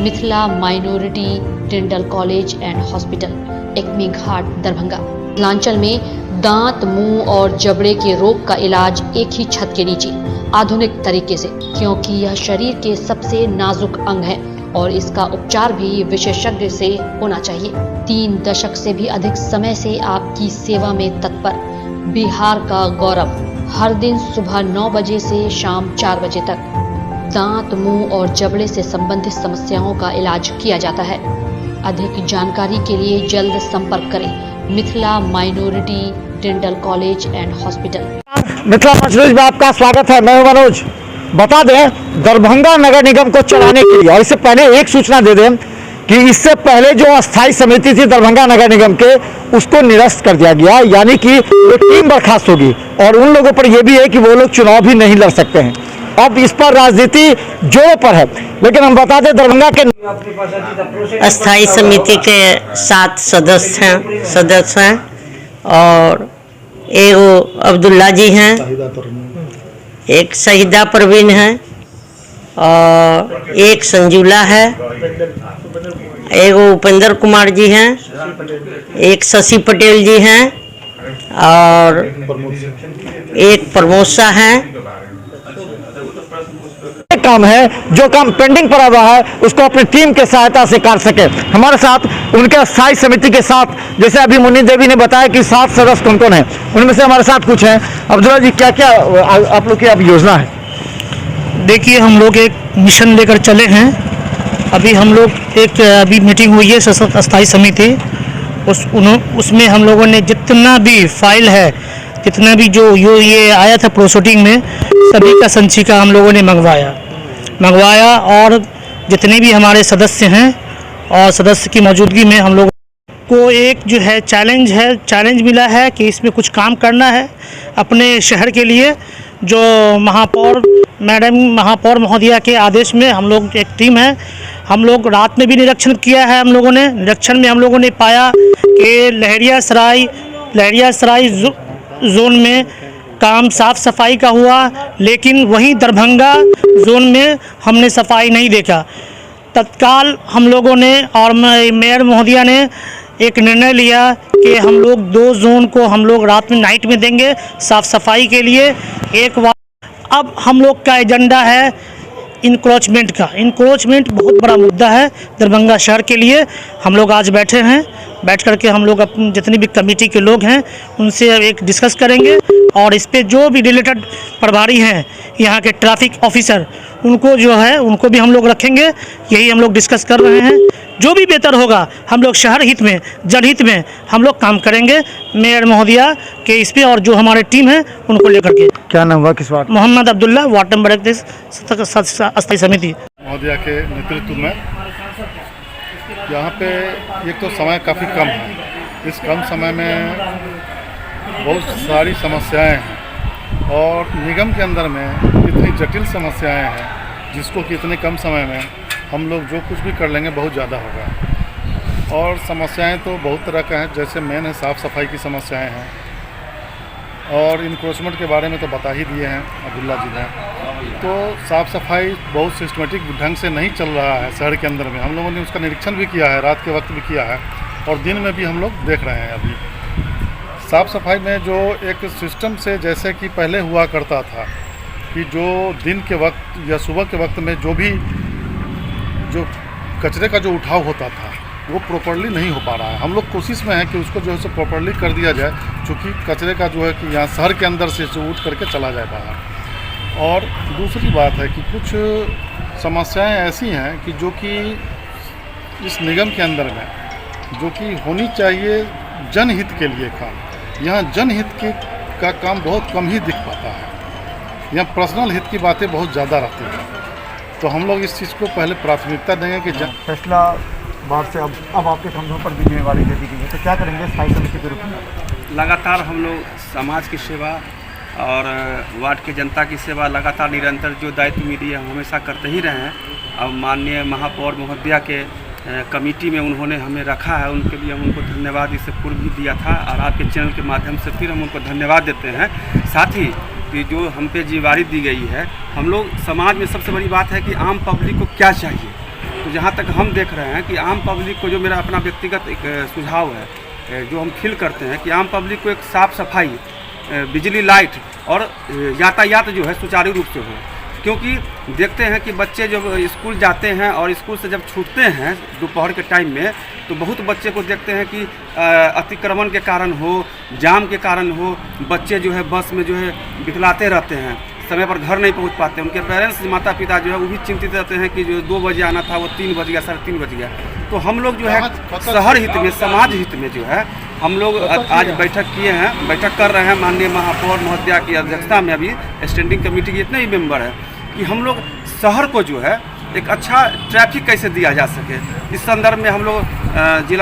Mithila minority dental college and hospital, Ekmi Ghat, Darbhanga. Mithilanchal में दांत, मुंह और जबड़े के रोग का इलाज एक ही छत के नीचे आधुनिक तरीके से, क्योंकि यह शरीर के सबसे नाजुक अंग है और इसका उपचार भी विशेषज्ञ से होना चाहिए। 3 दशक से भी अधिक समय से आपकी सेवा में तत्पर बिहार का गौरव। हर दिन सुबह 9 बजे से शाम 4 बजे तक दांत, मुंह और जबड़े से संबंधित समस्याओं का इलाज किया जाता है। अधिक जानकारी के लिए जल्द संपर्क करें Mithila minority dental college and hospital. Mithila news में आपका स्वागत है। मैं मनोज। बता दें, दरभंगा नगर निगम को चलाने के लिए, और इससे पहले एक सूचना दे दें कि इससे पहले जो अस्थायी समिति थी दरभंगा नगर निगम के, उसको निरस्त कर दिया गया, यानी कि एक टीम बर्खास्त होगी और उन लोगों पर यह भी है कि वो लोग चुनाव भी नहीं लड़ सकते हैं। अब इस पर राजनीति जोरों पर है। लेकिन हम बता दें, दरभंगा के अस्थायी समिति के 7 सदस्य हैं और एक अब्दुल्ला जी हैं, एक शहीदा परवीन है और एक संजुला है, एक उपेंद्र कुमार जी हैं, एक शशि पटेल जी हैं और एक प्रमोद शाह हैं। काम है, जो काम पेंडिंग पड़ा हुआ है उसको अपनी टीम के सहायता से कर सके। हमारे साथ उनके अस्थायी समिति के साथ, जैसे अभी मुन्नी देवी ने बताया कि 7 सदस्य कौन कौन है, उनमें से हमारे साथ कुछ हैं। अब्दुल्ला जी, क्या क्या आप लोग की अब योजना है? देखिए, हम लोग एक मिशन लेकर चले हैं। अभी हम लोग अभी मीटिंग हुई है अस्थायी समिति, उसमें हम लोगों ने जितना भी फाइल है, जितना भी जो ये आया था प्रोसेसिंग में, सभी का संचिका हम लोगों ने मंगवाया और जितने भी हमारे सदस्य हैं और सदस्य की मौजूदगी में हम लोग को एक जो है चैलेंज मिला है कि इसमें कुछ काम करना है अपने शहर के लिए। जो महापौर महोदया के आदेश में हम लोग एक टीम है। हम लोग रात में भी निरीक्षण किया है। हम लोगों ने निरीक्षण में हम लोगों ने पाया कि लहरिया सराय जोन में काम साफ सफाई का हुआ, लेकिन वहीं दरभंगा जोन में हमने सफाई नहीं देखा। तत्काल हम लोगों ने और मेयर महोदया ने एक निर्णय लिया कि हम लोग 2 जोन को हम लोग रात में नाइट में देंगे साफ सफाई के लिए। अब हम लोग का एजेंडा है इंक्रोचमेंट बहुत बड़ा मुद्दा है दरभंगा शहर के लिए। हम लोग आज बैठ करके हम लोग अपनी जितनी भी कमेटी के लोग हैं उनसे एक डिस्कस करेंगे और इस पे जो भी रिलेटेड प्रभारी हैं यहाँ के ट्रैफिक ऑफिसर, उनको भी हम लोग रखेंगे। यही हम लोग डिस्कस कर रहे हैं। जो भी बेहतर होगा हम लोग शहर हित में, जनहित में हम लोग काम करेंगे मेयर महोदया के इस पे और जो हमारे टीम है उनको लेकर के। क्या नाम हुआ, किस ward? Mohammad Abdullah, ward number 31, अस्थायी समिति महोदया के नेतृत्व में। यहाँ पे एक तो समय काफ़ी कम है। इस कम समय में बहुत सारी समस्याएं हैं और निगम के अंदर में इतनी जटिल समस्याएं हैं जिसको कि इतने कम समय में हम लोग जो कुछ भी कर लेंगे बहुत ज़्यादा होगा। और समस्याएं तो बहुत तरह का है, जैसे मेन है साफ़ सफाई की समस्याएं हैं और इंक्रोचमेंट के बारे में तो बता ही दिए हैं अब्दुल्ला जी ने। तो साफ़ सफाई बहुत सिस्टमेटिक ढंग से नहीं चल रहा है शहर के अंदर में। हम लोगों ने उसका निरीक्षण भी किया है, रात के वक्त भी किया है और दिन में भी हम लोग देख रहे हैं। अभी साफ़ सफाई में जो एक सिस्टम से, जैसे कि पहले हुआ करता था कि जो दिन के वक्त या सुबह के वक्त में जो कचरे का जो उठाव होता था वो प्रॉपर्ली नहीं हो पा रहा है। हम लोग कोशिश में है कि उसको जो है सो प्रॉपर्ली कर दिया जाए, क्योंकि कचरे का जो है कि यहाँ शहर के अंदर से जो उठ करके चला जाए बाहर। और दूसरी बात है कि कुछ समस्याएं ऐसी हैं कि जो कि इस निगम के अंदर में जो कि होनी चाहिए जनहित के लिए काम, यहाँ जनहित का काम बहुत कम ही दिख पाता है। यहाँ पर्सनल हित की बातें बहुत ज़्यादा रहती हैं। तो हम लोग इस चीज़ को पहले प्राथमिकता देंगे कि फैसला बाद से अब आपके कंधों पर भी जिम्मेवारी दे दी गई है, तो क्या करेंगे स्थायी समिति के रूप में? लगातार हम लोग समाज की सेवा और वार्ड के जनता की सेवा लगातार निरंतर जो दायित्व मिली है हम हमेशा करते ही रहे हैं। अब माननीय महापौर महोदया के कमेटी में उन्होंने हमें रखा है, उनके लिए हम उनको धन्यवाद इससे पूर्व भी दिया था और आपके चैनल के माध्यम से फिर हम उनको धन्यवाद देते हैं। साथ ही कि जो हम पे जिम्मेवारी दी गई है, हम लोग समाज में सबसे बड़ी बात है कि आम पब्लिक को क्या चाहिए, तो जहाँ तक हम देख रहे हैं कि आम पब्लिक को, जो मेरा अपना व्यक्तिगत एक सुझाव है जो हम फील करते हैं, कि आम पब्लिक को एक साफ़ सफाई, बिजली, लाइट और यातायात जो है सुचारू रूप से हो। क्योंकि देखते हैं कि बच्चे जब स्कूल जाते हैं और स्कूल से जब छूटते हैं दोपहर के टाइम में, तो बहुत बच्चे को देखते हैं कि अतिक्रमण के कारण हो, जाम के कारण हो, बच्चे जो है बस में जो है बिखलाते रहते हैं, समय पर घर नहीं पहुंच पाते। उनके पेरेंट्स, माता पिता जो है वो भी चिंतित रहते हैं कि जो 2 बजे आना था वो 3 बज गया, 3:30 बज गया। तो हम लोग जो है शहर हित में, समाज हित में जो है हम लोग आज बैठक किए हैं, बैठक कर रहे हैं माननीय महापौर महोदया की अध्यक्षता में। अभी स्टैंडिंग कमेटी के इतने ही मेंबर हैं कि हम लोग शहर को जो है एक अच्छा ट्रैफिक कैसे दिया जा सके, इस संदर्भ में हम लोग जिला